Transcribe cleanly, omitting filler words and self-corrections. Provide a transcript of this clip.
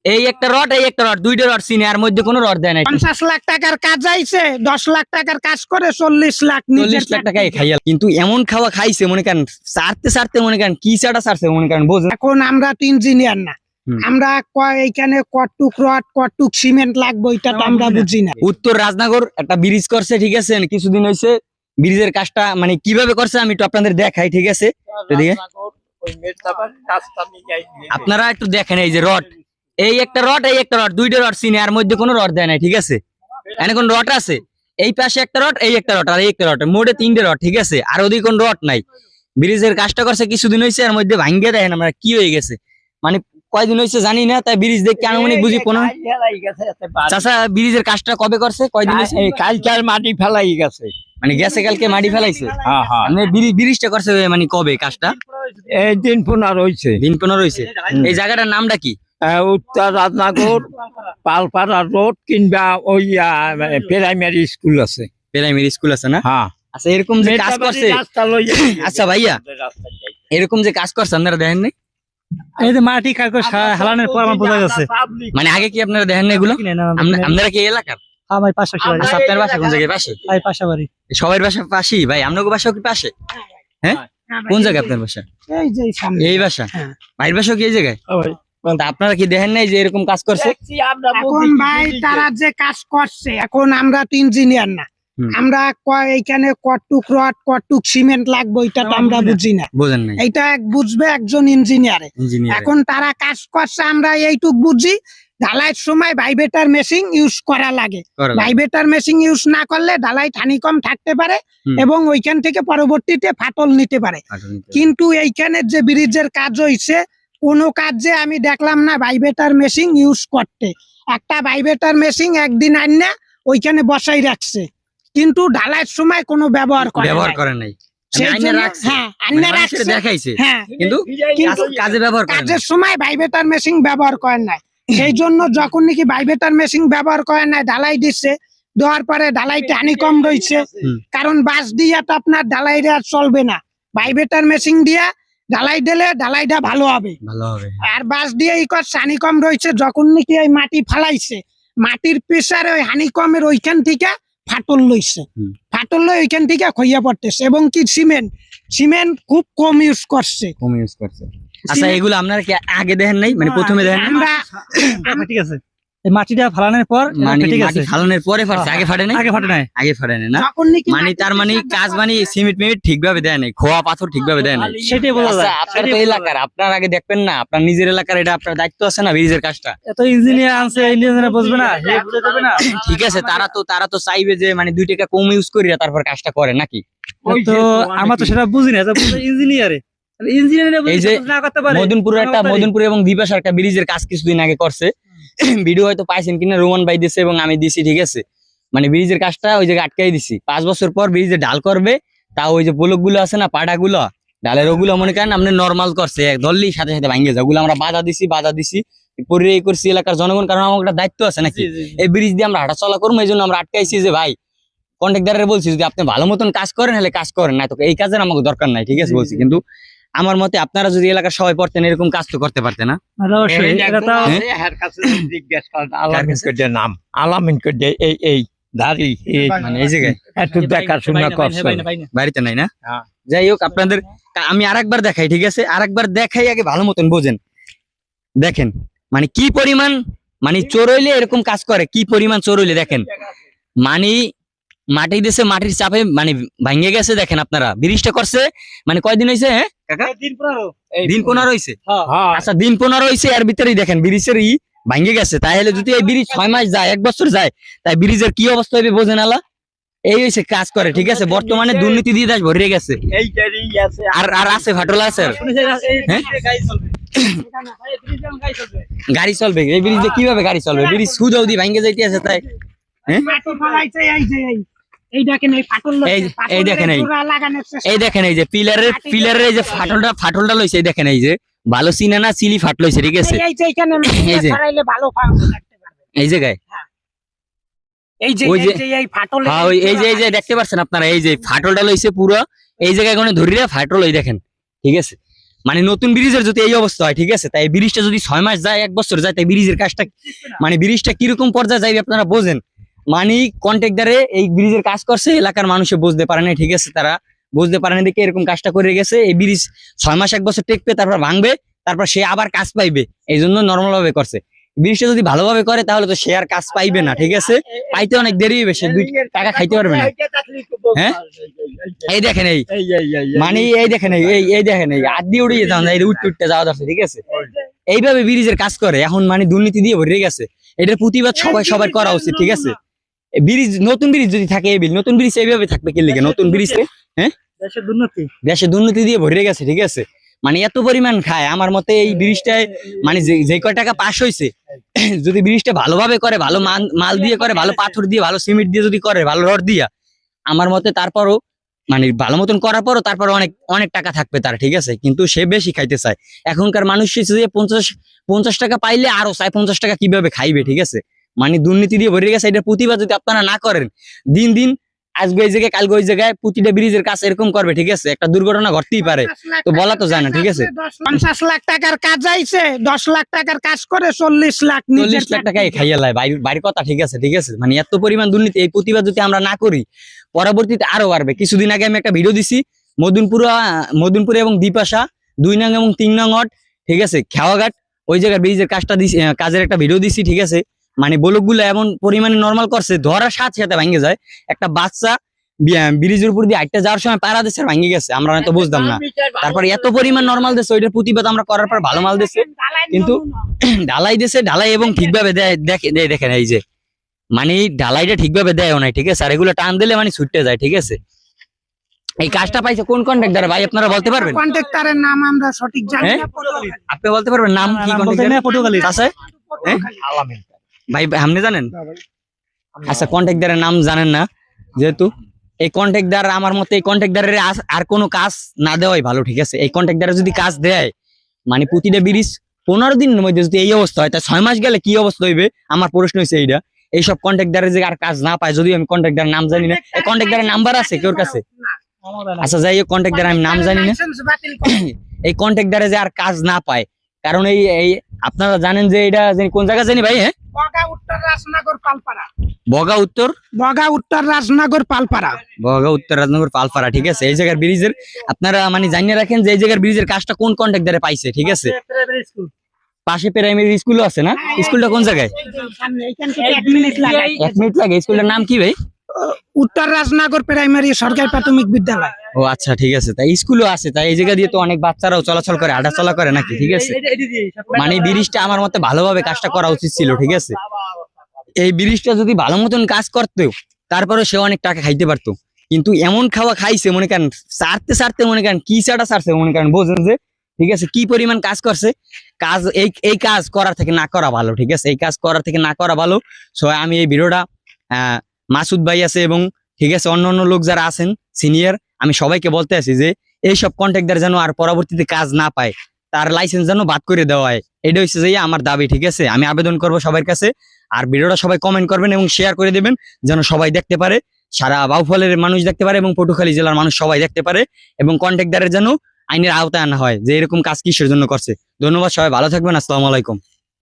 এই একটা রড এই একটা রড দুইটা রড চিনে আর মধ্যে কোনো রড দেয় না। 50 লাখ টাকার কাজ আইছে, 10 লাখ টাকার কাজ করে 40 লাখ 40 লাখ টাকায় খাইয়া, কিন্তু এমন খাওয়া খাইছে মনে করেন সারতে সারতে মনে করেন কি চাটা সারছে মনে করেন বোঝেন। এখন আমরা তো ইঞ্জিনিয়ার না, আমরা এইখানে কটুক রড কটুক সিমেন্ট লাগবে এটা তো আমরা বুঝি না। উত্তর রাজনগর একটা ব্রিজ করছে, ঠিক আছে, কিছুদিন হয়েছে। ব্রিজের কাজটা মানে কিভাবে করছে আমি একটু আপনাদের দেখাই, ঠিক আছে। এদিকে আপনারা একটু দেখেন, এই যে রড এই একটা রড এই একটা রড দুইটা রড চিনে আর মধ্যে কোনো রড দেয় নাই, ঠিক আছে। এখানে কোন রড আছে, এই পাশে একটা রড এই একটা রড আর এই একটা রড, মোটে 3টে রড, ঠিক আছে। আর ওদিকে কোন রড নাই। ব্রিজের কাজটা করছে কিছুদিন হয়েছে, এর মধ্যে ভাঙ্গে দেখেন আমরা কি হয়ে গেছে, মানে কয়দিন হয়েছে জানি না। তাই ব্রিজ দেখে আনুমানিক বুঝি 15। চাচা ব্রিজের কাজটা কবে করছে, কয়দিন হয়েছে? কালকার মাটি ফেলাই গেছে, মানে গেছে কালকে মাটি ফেলাইছে। মানে ব্রিজটা করছে মানে কবে কাজটা? এই দিন 15 হয়েছে। দিন 15 হয়েছে। এই জায়গাটার নামটা কি? উত্তর রাজনগর পালপাড়া রোড কিংবা ওই প্রাইমারি স্কুল আছে। প্রাইমারি স্কুল আছে না? হ্যাঁ। আচ্ছা এরকম যে কাজ করছে, আচ্ছা ভাইয়া এরকম যে কাজ করছে আপনারা দেখেন নাই? এই যে মাটি কাগজ হালানোর পর আমার বোঝা যাচ্ছে। মানে আগে কি আপনারা দেখেন না এগুলো? আপনারা কি এলাকার? হ্যাঁ ভাই, পাশাপাশি বাড়ি। আচ্ছা আপনার বাসা কোন জায়গায়? পাশে ভাই পাশাপাশি। সবার বাসা পাশেই ভাই? আপনার বাসাও কি পাশে? হ্যাঁ, কোন জায়গায় আপনার বাসা? এই যে সামনে এই বাসা? হ্যাঁ। ভাইয়ের বাসাও কি এই জায়গায়? তা আপনারা কি দেখেন নাই যে এরকম কাজ করছে? এখন ভাই তারা যে কাজ করছে, এখন আমরা তো ইঞ্জিনিয়ার না, আমরা এইখানে কটুক রড কটুক সিমেন্ট লাগবে এটা তো আমরা বুঝি না। বোঝেন নাই? এইটা বুঝবে একজন ইঞ্জিনিয়ারে। এখন তারা কাজ করছে আমরা এইটুক বুঝি, ঢালাইয়ের সময় ভাইব্রেটর মেশিন ইউজ করা লাগে। ভাইব্রেটর মেশিন ইউজ না করলে ঢালাই ঠানি কম থাকতে পারে এবং ওইখান থেকে পরবর্তীতে ফাটল নিতে পারে। কিন্তু এইখানে যে ব্রিজের কাজ হইছে, কোনো কাজে আমি দেখলাম না ভাইব্রেটর মেশিন ইউজ করতে। একটা ভাইব্রেটর মেশিন একদিন আইনা ওইখানে বসাই রাখছে, কিন্তু ঢালাইয়ের সময় কোনো ব্যবহার করে নাই। কাজের সময় ভাইব্রেটর মেশিন ব্যবহার করেন নাই, সেই জন্য যখন নাকি ভাইব্রেটর মেশিন ব্যবহার করেন নাই ঢালাই দিচ্ছে, দেওয়ার পরে ঢালাইটা হানি কম রয়েছে। কারণ বাঁশ দিয়ে তো আপনার ঢালাইটা চলবে না, ভাইব্রেটর মেশিন দিয়ে ঢালাই দিলে ঢালাইটা ভালো হবে। আর বাঁশ দিয়ে এই করছে হানি কম রয়েছে। যখন নাকি এই মাটি ফালাইছে, মাটির প্রেসারে ওই হানি কমের ওইখান থেকে ফাটল লইছে, ফাটল লই ওইখান থেকে খইয়া পড়তেছে। এবং কি সিমেন্ট খুব কম ইউজ করছে। আচ্ছা এগুলো আপনারা কি আগে দেখেন নাই, মানে প্রথমে দেখেন? আমরা ঠিক আছে, এই মাটিটা ফালানোর পর ঠিক আছে, ফালানোর পরে ফাটছে, আগে ফাটে নাই? আগে ফাটে নাই, আগে ফাটে নাই না? মানে তার মানে কাজ মানে সিমেন্ট মিমেন্ট ঠিকভাবে দেয় নাই, খোয়া পাথর ঠিকভাবে দেয় নাই, সেটাই বোঝা যায়। আপনার তো এলাকার, আপনার আগে দেখবেন না, আপনার নিজের এলাকার, এটা আপনার দায়িত্ব আছে না ব্রিজের কাজটা। এত ইঞ্জিনিয়ার আনছে, ইঞ্জিনিয়ার বুঝবে না, হে বুঝে দেবে না। ঠিক আছে, তারা তো চাইবে যে মানে 2 টাকা কম ইউজ করি তারপর কাজটা করে নাকি? তো আমরা তো সেটা বুঝি না, ইঞ্জিনিয়ারে মদনপুর এবং দিবাসার একটা ব্রিজের কাজ কিছুদিন আগে করছে, ভিডিও হয়তো পাইছেন কিনা, রোমান ভাই দিছে এবং আমি দিছি, ঠিক আছে। মানে ব্রিজের কাজটা ওই জায়গায় আটকাই দিছি, 5 বছর পর ব্রিজে ঢাল করবে, তাও ওই যে পোলক গুলো আছে না, পাড়া গুলো ডালের, ওগুলো মনে করেন আপনি নর্মাল করছে, ধরলেই সাথে সাথে ভাঙ্গে যায়। ওগুলো আমরা বাধা দিছি পরে করছি এলাকার জনগণ, কারণ আমার একটা দায়িত্ব আছে নাকি, এই ব্রিজ দিয়ে আমরা হাঁটা চলা করবো, এই জন্য আমরা আটকাইছি যে ভাই কন্ট্রাক্টরের বলছি যদি আপনি ভালো মতন কাজ করেন হলে কাজ করেন, না তো এই কাজের আমাকে দরকার নাই, ঠিক আছে বলছি। কিন্তু আমার মতে আপনারা যদি এলাকার সবাই পড়তেন এরকম কাজ তো করতে পারতেন না? নাম আলামিন এই দাড়ি মানে এই জায়গায় একটু দেখাশোনা করছে, বাড়িতে নাই না? যাই হোক, আপনাদের আমি আরেকবার দেখাই, ঠিক আছে, আরেকবার দেখাই, আগে ভালো মতন বোঝেন। দেখেন মানে কি পরিমাণ মানে চোর হইলে এরকম কাজ করে, কি পরিমাণ চোর হইলে দেখেন, মানে মাটি দিয়েছে, মাটির চাপে মানে ভাঙে গেছে। দেখেন আপনারা ব্রিজটা করছে মানে কয়দিন হয়েছে? হ্যাঁ কাকা, দিন 15 হয়েছে। আচ্ছা দিন 15 হয়েছে, এর ভিতরেই দেখেন ব্রিজের ভাঙে গেছে। তাহলে যদি এই ব্রিজ 6 মাস যায়, 1 বছর যায়, তাই ব্রিজের কি অবস্থা হবে বোঝেন আলা? এই হয়েছে কাজ করে, ঠিক আছে। বর্তমানে দুর্নীতি দিয়ে দেশ ভরে গেছে, আর আছে ফাটল আছে, গাড়ি চলবে এই ব্রিজে, কিভাবে গাড়ি চলবে? ব্রিজ সুদাও দিয়ে ভাঙে যাইতে আছে, তাই এই দেখেন এই যে পিলারের এই যে ফাটলটা লইছে, এই দেখেন, এই যে ভালো চিনে না চিলি ফাট লইছে, ঠিক আছে। এই জায়গায় এই যে দেখতে পাচ্ছেন আপনারা, এই যে ফাটলটা লইছে পুরো এই জায়গায় কোনো ধরিয়া ফাটল, এই দেখেন, ঠিক আছে। মানে নতুন ব্রিজের যদি এই অবস্থা হয়, ঠিক আছে, তাই ব্রিজটা যদি 6 মাস যায়, 1 বছর যায়, তাই ব্রিজের কাজটা মানে ব্রিজটা কিরকম পর্যায়ে যাইবে আপনারা বোঝেন। মানে কন্ট্রাক্টরে এই ব্রিজের কাজ করছে, এলাকার মানুষে বুঝতে পারে না, ঠিক আছে, তারা বুঝতে পারে না দেখে এরকম কাজটা করে গেছে। এই ব্রিজ 6 মাস 1 বছর টেকবে, তারপর ভাঙবে, তারপর সে আবার কাজ পাইবে, এই জন্য নর্মাল ভাবে করছে। ব্রিজটা যদি ভালোভাবে করে তাহলে তো সে আর কাজ পাইবে না, ঠিক আছে, পাইতে অনেক দেরি হবে, সে 2 টাকা খাইতে পারবে না। হ্যাঁ? এই দেখেন এই মানে এই দেখেন এই দেখেন এই আদি উড়িয়ে যান, এই উঠতে উঠতে যাওয়া যাচ্ছে, ঠিক আছে, এইভাবে ব্রিজের কাজ করে। এখন মানে দুর্নীতি দিয়ে ভরে গেছে, এটার প্রতিবাদ সবার করা উচিত, ঠিক আছে। ব্রিজ নতুন ব্রিজ যদি থাকে, এই নতুন ব্রিজ এইভাবে থাকবে কি লিগে? নতুন ব্রিজ দেশে দুর্নীতি দিয়ে ভরে গেছে, ঠিক আছে, মানে এত পরিমাণ খায়। আমার মতে এই ব্রিজটায় মানে যে কয় টাকা পাস হয়েছে, যদি ব্রিজটা ভালোভাবে করে, ভালো মাল দিয়ে করে, ভালো পাথর দিয়ে, ভালো সিমেন্ট দিয়ে যদি করে, ভালো রড দিয়া, আমার মতে তারপরও মানে ভালো মতন করার পরও তারপর অনেক অনেক টাকা থাকবে তার, ঠিক আছে, কিন্তু সে বেশি খাইতে চায়। এখনকার মানুষ যে 50 টাকা পাইলে আরো চায় 50 টাকা কিভাবে খাইবে, ঠিক আছে, মানে দুর্নীতি দিয়ে ভরে গেছে। এটার প্রতিবাদ যদি আপনারা না করেন, দিন দিন আজকে এই জায়গায় কালকে ওই জায়গায় প্রতিটা ব্রিজের কাজ এরকম করবে, ঠিক আছে, একটা দুর্ঘটনা ঘটতেই পারে, তো বলা তো যায় না, ঠিক আছে। 50 লাখ টাকার কাজ আইছে, 10 লাখ টাকার কাজ করে 40 লাখ 40 লাখ টাকায় খাইয়া লাই বাড়ির কথা, ঠিক আছে, ঠিক আছে, মানে এত পরিমাণ দুর্নীতি। এই প্রতিবাদ যদি আমরা না করি, পরবর্তীতে আরো বাড়বে। কিছুদিন আগে আমি একটা ভিডিও দিছি, মদনপুর এবং দ্বীপাশা 2 নং এবং 3 নং ওয়ার্ড, ঠিক আছে, খেওয়াঘাট, ওই জায়গায় ব্রিজের কাজের একটা ভিডিও দিছি, ঠিক আছে, মানে ব্লকগুলো এমন পরিমাণে নরমাল করছে, ধরার সাথে সাথে ভাঙে যায়। একটা বাচ্চা ব্রিজের উপর দিয়ে হাইটটা যাওয়ার সময় পাড়া দেশে ভাঙে গেছে, আমরা হয়তো বুঝতাম না। তারপর এত পরিমাণ নরমাল দেশে, ওইটার প্রতিবাদ আমরা করার পর ভালো মাল দেশে, কিন্তু ঢালাই দেশে ঢালাই এবং ঠিকভাবে দেয়, দেখেন এই যে মানে ঢালাইটা ঠিকভাবে দেয়ও নাই, ঠিক আছে, আর এগুলো টান দিলে মানে ছুটতে যায়, ঠিক আছে। এই কাজটা পাইছে কোন কন্ট্রাক্টর ভাই, আপনারা বলতে পারবেন? কন্ট্রাক্টরের নাম আমরা সঠিক জানি না। আপনি বলতে পারবেন নাম কি কন্ট্রাক্টর আছে? ভাই আপনি জানেন? আচ্ছা, কন্ট্রাক্টরের নাম জানেন না যেহেতু, এই কন্ট্রাক্টর আমার মতে এই কন্ট্রাক্টরের আর কোনো কাজ না দেওয়াই ভালো, ঠিক আছে। এই কন্ট্রাক্টর যদি কাজ দেয়, মানে প্রতিটা ব্রিজ 15 দিনের মধ্যে যদি এই অবস্থা হয়, তা 6 মাস গেলে কি অবস্থা হইবে? আমার প্রশ্ন হচ্ছে এইটা। এইসব কন্ট্রাক্টরের যে আর কাজ না পায়, যদি আমি কন্ট্রাক্টরের নাম জানি না, এই কন্ট্রাক্টরের নাম্বার আছে কেউর কাছে? আচ্ছা যাই হোক, কন্ট্রাক্টর আমি নাম জানি না। এই কন্ট্রাক্টরে যে আর কাজ না পায়, কারণ এই আপনারা জানেন যে এটা কোন জায়গা জানি ভাই? হ্যাঁ, বগা উত্তর রাজনগর পালপাড়া। বগা উত্তর রাজনগর পালপাড়া, ঠিক আছে। এই জায়গার ব্রিজের আপনারা মানে জানিয়ে রাখেন যে এই জায়গার ব্রিজের কাজটা কোন কন্ট্রাক্টরে পাইছে, ঠিক আছে। পাশে প্রাইমারি স্কুলও আছে না? স্কুলটা কোন জায়গায়? 1 মিনিট লাগে। স্কুলটার নাম কি ভাই? উত্তর রাজনগর প্রাইমারি সরকারি প্রাথমিক বিদ্যালয়। ও আচ্ছা, ঠিক আছে, তাই স্কুলও আছে, তাই এই জায়গা দিয়ে তো অনেক বাচ্চারাও চলাচল করে, হাঁটাচলা করে নাকি, ঠিক আছে। মানে ব্রিজটা আমার মতে ভালোভাবে কাজটা করা উচিত ছিল, ঠিক আছে। এই ব্রিজটা যদি ভালো মতন কাজ করতো, তারপরে সে অনেক টাকা খাইতে পারতো, কিন্তু এমন খাওয়া খাইছে মনে করেন, সারতে মনে করেন কি চাটা সারছে মনে করেন, বোঝেন যে, ঠিক আছে, কি পরিমাণ কাজ করছে। কাজ এই কাজ করার থেকে না করা ভালো, ঠিক আছে, এই কাজ করার থেকে না করা ভালো। সো আমি এই ভিডিওটা মাসুদ ভাই আছে এবং ঠিক আছে অন্য লোক যারা আছেন সিনিয়র, আমি সবাইকে বলতে আছি যে এইসব কন্ট্রাক্টর যেন আর পরবর্তীতে কাজ না পায়, তার লাইসেন্স যেন বাদ করে দেওয়া হয়, এটা হচ্ছে যে আমার দাবি, ঠিক আছে। আমি আবেদন করব সবার কাছে, আর ভিডিওটা সবাই কমেন্ট করবেন এবং শেয়ার করে দেবেন, যেন সবাই দেখতে পারে, সারা বাউফলের মানুষ দেখতে পারে এবং পটুয়াখালী জেলার মানুষ সবাই দেখতে পারে, এবং কন্ট্রাক্টরের যেন আইনের আওতায় আনা হয় যে এরকম কাজ কিসের জন্য করছে। ধন্যবাদ, সবাই ভালো থাকবেন, আসসালামু আলাইকুম।